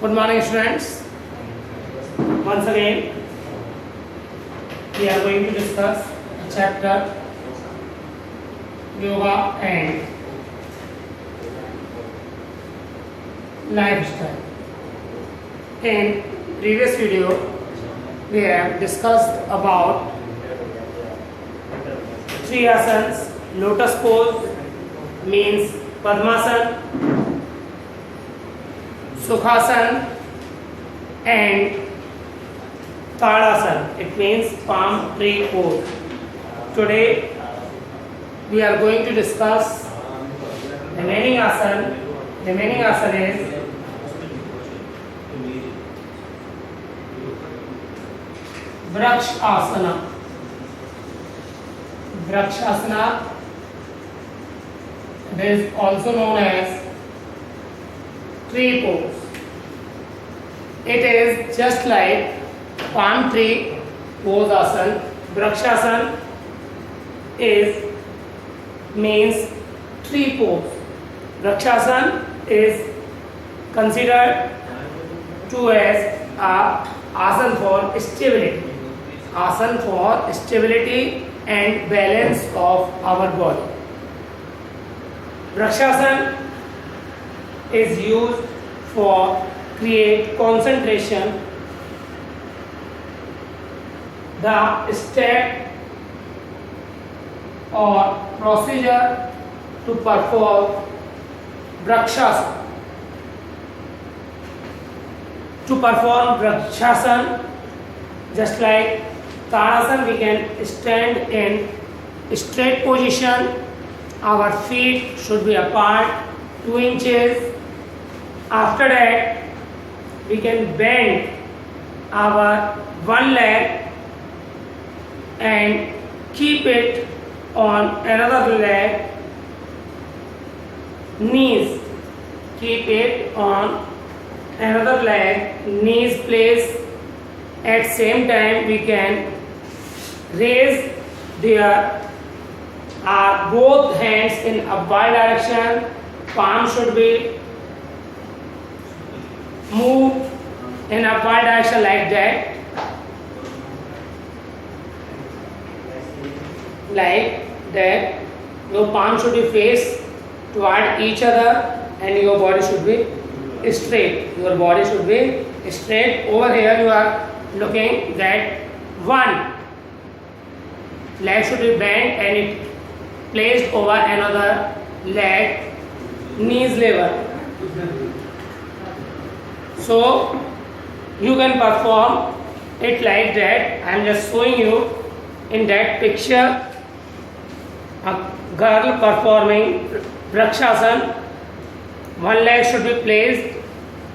Good morning, students. Once again, we are going to discuss a chapter Yoga and Lifestyle. In previous video, we have discussed about three asanas. Lotus pose means Padmasana, Sukhasana and Tadasana. It means palm tree pose. Today we are going to discuss remaining asana. Remaining asana is Vrakshasana. Vrakshasana, it is also known as tree pose. It is just like palm tree pose asana. Vrakshasana means tree pose. Vrakshasana is considered to as a asana for stability. Asana for stability and balance of our body. Vrakshasana is used for create concentration. The step or procedure to perform Vrakshasana. To perform Vrakshasana, just like Tadasana, we can stand in straight position. Our feet should be apart 2 inches. After that, we can bend our one leg and keep it on another leg. Knees, keep it on another leg. Knees placed. At same time, we can raise their both hands in upward direction. Palm should be moved in upward direction like that. Like that. Your palm should be faced toward each other and your body should be straight. Your body should be straight. Over here you are looking that one leg should be bent and it placed over another leg, knees level. So you can perform it like that. I am just showing you in that picture a girl performing Vrakshasana. One leg should be placed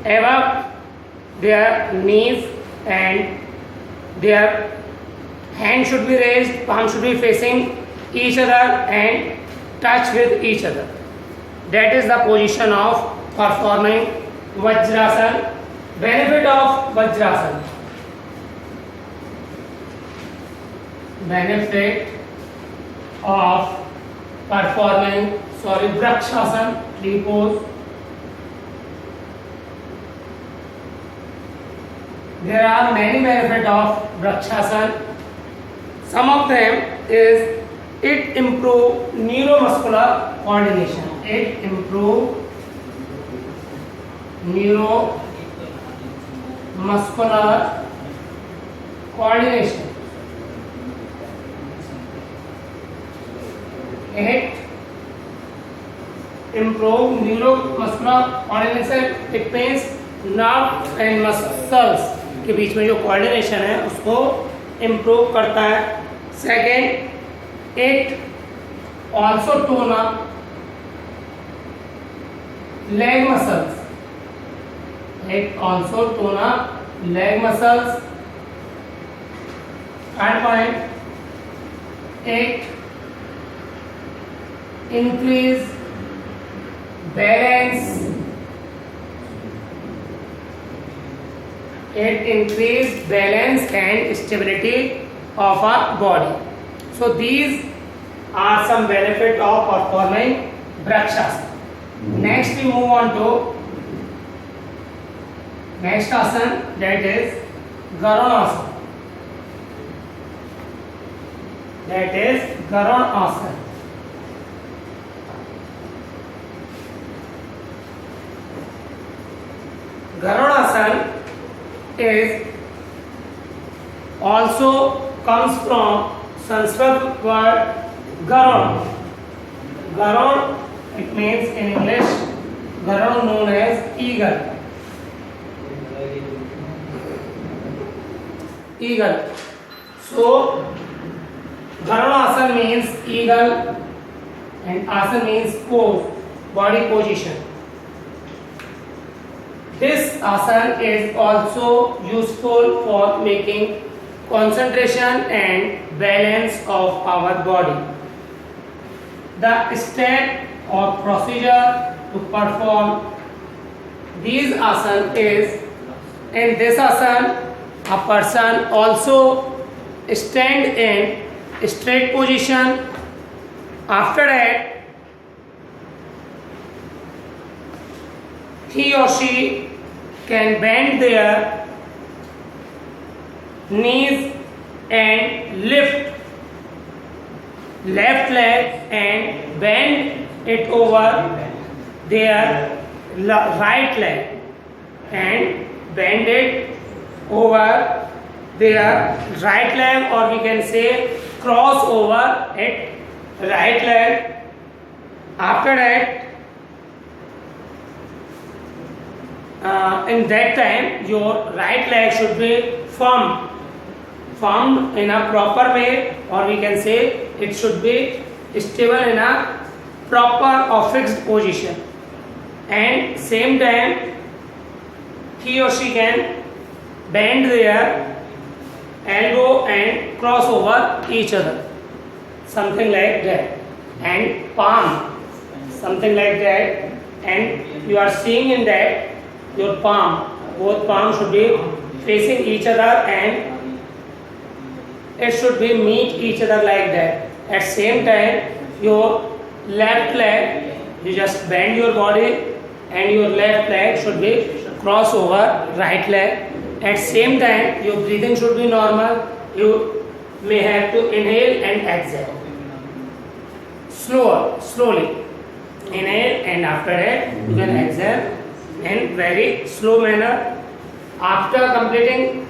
above their knees and their hand should be raised, palm should be facing each other and touch with each other. That is the position of performing Vajrasana. Benefit of Vajrasana. Benefit of performing Vrakshasana, tree pose. There are many benefits of Vrakshasana. Some of them is it improve neuromuscular coordination. It improve neuromuscular coordination. It improve neuromuscular coordination. It means nerve and muscles के बीच में जो coordination है उसको improve करता है. Second, it also tone up leg muscles. It also tone up leg muscles. Third point, it increase balance. It increase balance and stability of our body. So these are some benefit of performing Vrakshasana. Next we move on to Next asana, that is Garudasana. That is Garudasana. Garudasana is also comes from Sanskrit word Garud. Garud, it means in English, Garud known as eagle. Eagle. So Garudasana means eagle and asana means pose, body position. This asana is also useful for making concentration and balance of our body. The step or procedure to perform these asana is, in this asana a person also stand in straight position. After that he or she can bend their knees and lift left leg and bend it over their right leg and bend it over their right leg, or we can say cross over it right leg. After that in that time your right leg should be formed in a proper way, or we can say it should be stable in a proper or fixed position, and same time he or she can bend their elbow and cross over each other, something like that, and palm, something like that, and you are seeing in that your palm, both palms should be facing each other and it should be meet each other like that. At same time your left leg, you just bend your body and your left leg should be cross over right leg. At same time your breathing should be normal. You may have to inhale and exhale slowly inhale, and after that you can exhale in very slow manner. After completing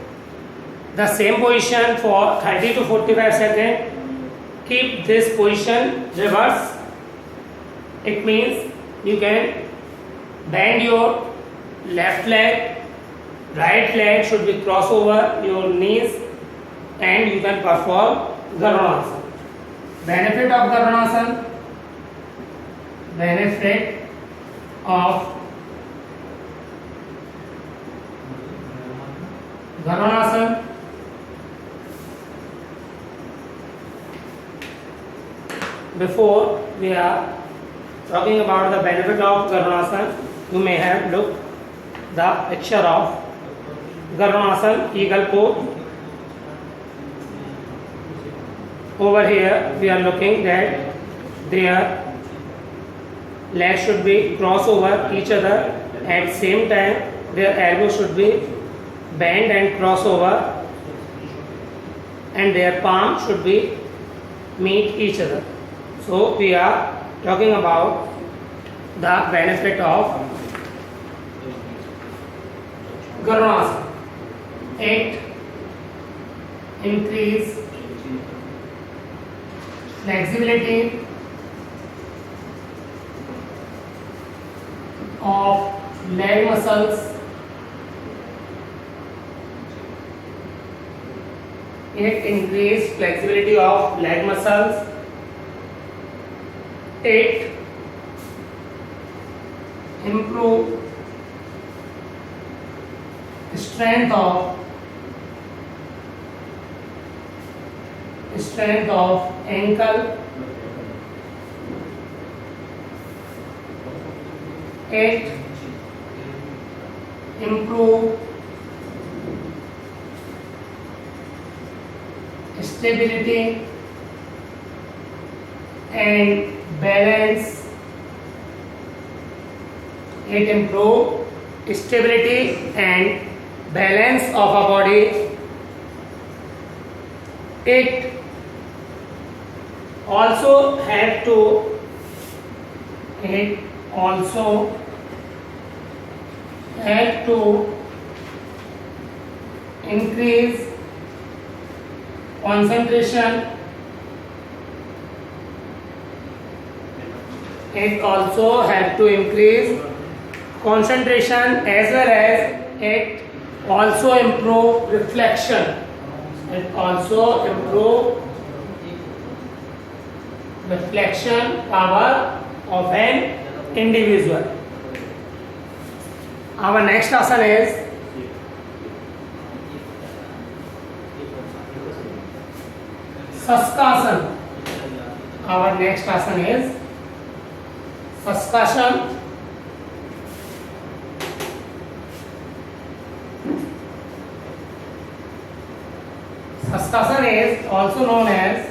the same position for 30 to 45 seconds, keep this position reverse. It means you can bend your left leg, right leg should be cross over your knees, and you can perform Garudasana. Benefit of Garudasana. Benefit of Garudasana. Before we are talking about the benefit of Garudasana, you may have looked the picture of Garudasana, eagle pose. Over here we are looking that their legs should be cross over each other, at same time their elbow should be bend and cross over, and their palm should be meet each other. So we are talking about the benefit of Garudasana. It increase flexibility of leg muscles. It increase flexibility of leg muscles. It improve strength of ankle. It improve stability and balance. It improve stability and balance of a body. It also have to increase concentration. It also have to increase concentration, as well as it also improve reflection. It also improve reflection power of an individual. Our next asana is Saskasan. Our next asana is Saskasan. Saskasan is also known as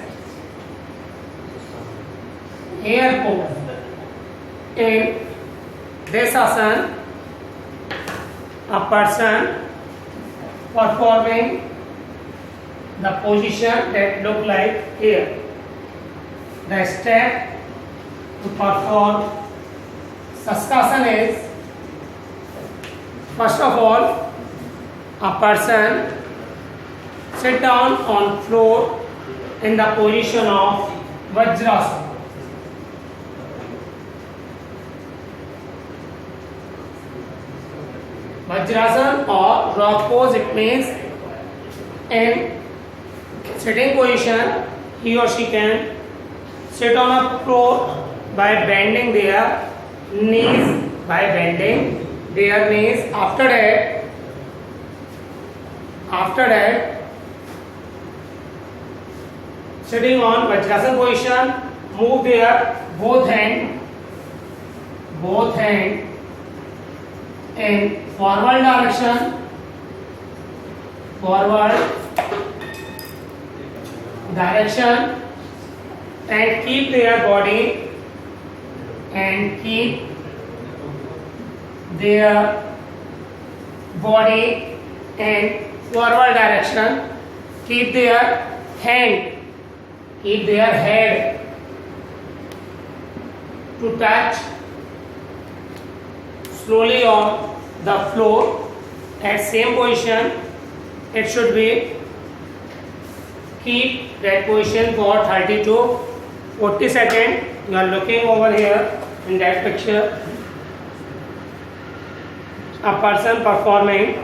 air pose. In this asana, a person performing the position that look like air. The step to perform Saskasan is, first of all, a person sit down on floor in the position of Vajrasana. Vajrasana or rock pose, it means in sitting position he or she can sit on a floor by bending their knees, After that, sitting on Vajrasana position, move their both hand in forward direction, and keep their body in forward direction. Keep their head to touch slowly on the floor. At same position it should be. Keep that position for 30 to 40 seconds. You are looking over here in that picture, a person performing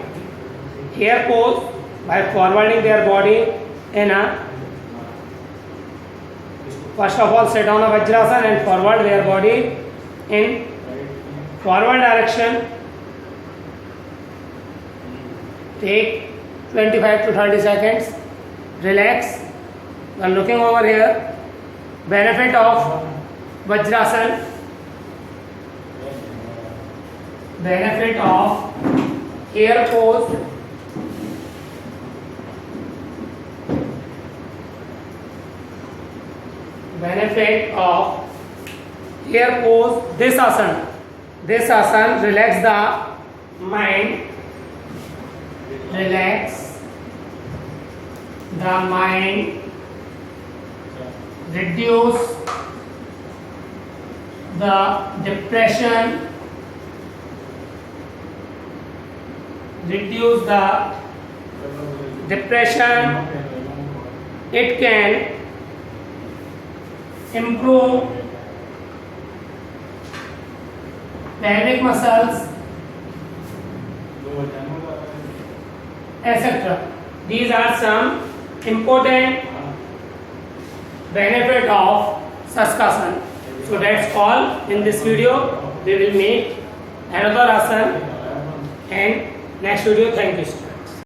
air pose by forwarding their body in a, first of all, sit on a Vajrasana and forward their body in forward direction. Take 25 to 30 seconds. Relax. You are looking over here. Benefit of Vajrasana. Benefit of air pose. Benefit of air pose. This asana relax the mind. Reduce the depression, it can improve pelvic muscles, etc. These are some important benefit of Saskasan. So that's all in this video. We will make another asana and next video. Thank you.